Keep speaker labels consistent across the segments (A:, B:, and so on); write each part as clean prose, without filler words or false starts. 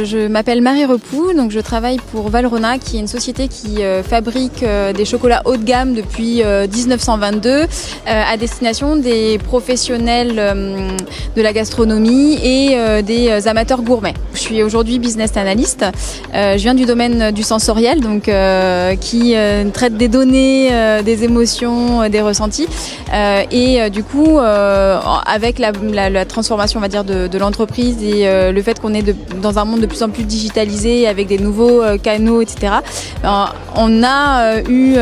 A: Je m'appelle Marie Repoux, donc je travaille pour Valrhona, qui est une société qui fabrique des chocolats haut de gamme depuis 1922 à destination des professionnels de la gastronomie et des amateurs gourmets. Je suis aujourd'hui business analyst. Je viens du domaine du sensoriel, donc qui traite des données, des émotions, des ressentis. Du coup, avec la transformation, on va dire, de l'entreprise et le fait qu'on est dans un monde de plus en plus digitalisé avec des nouveaux canaux, etc. On a eu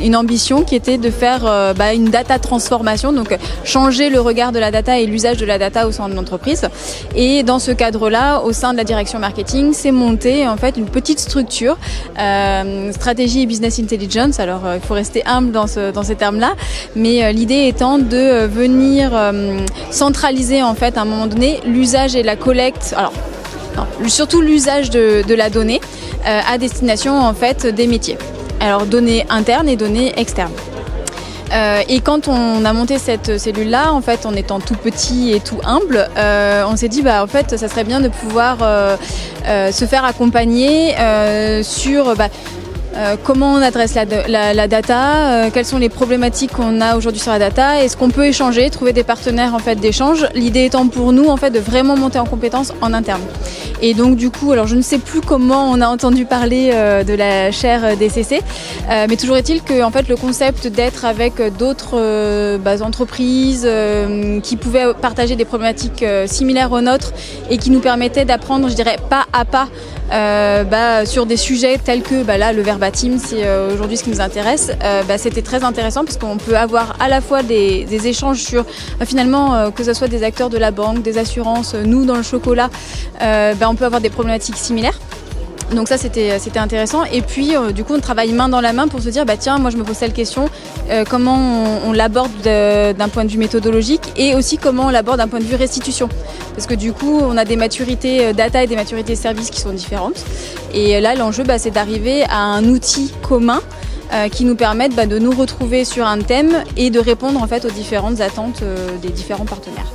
A: une ambition qui était de faire une data transformation, donc changer le regard de la data et l'usage de la data au sein de l'entreprise. Et dans ce cadre-là, au sein de la direction marketing, c'est monté en fait une petite structure, stratégie et business intelligence. Alors il faut rester humble dans ces termes-là, mais l'idée étant de venir centraliser en fait à un moment donné l'usage et la collecte. Alors surtout l'usage de la donnée à destination en fait des métiers. Alors données internes et données externes. Et quand on a monté cette cellule-là, en fait, en étant tout petit et tout humble, on s'est dit en fait, ça serait bien de pouvoir se faire accompagner sur comment on adresse la data, quelles sont les problématiques qu'on a aujourd'hui sur la data, est-ce qu'on peut échanger, trouver des partenaires en fait d'échange. L'idée étant pour nous en fait de vraiment monter en compétences en interne. Et donc du coup, alors je ne sais plus comment on a entendu parler de la chaire DCC, mais toujours est-il que en fait le concept d'être avec d'autres entreprises qui pouvaient partager des problématiques similaires aux nôtres et qui nous permettaient d'apprendre, je dirais, pas à pas sur des sujets tels que là le verbatim, c'est aujourd'hui ce qui nous intéresse. C'était très intéressant parce qu'on peut avoir à la fois des échanges sur finalement que ce soit des acteurs de la banque, des assurances, nous dans le chocolat, on peut avoir des problématiques similaires. Donc ça c'était intéressant et puis du coup on travaille main dans la main pour se dire tiens, moi je me pose telle question, comment on l'aborde d'un point de vue méthodologique et aussi comment on l'aborde d'un point de vue restitution, parce que du coup on a des maturités data et des maturités services qui sont différentes et là l'enjeu c'est d'arriver à un outil commun qui nous permette de nous retrouver sur un thème et de répondre en fait aux différentes attentes des différents partenaires.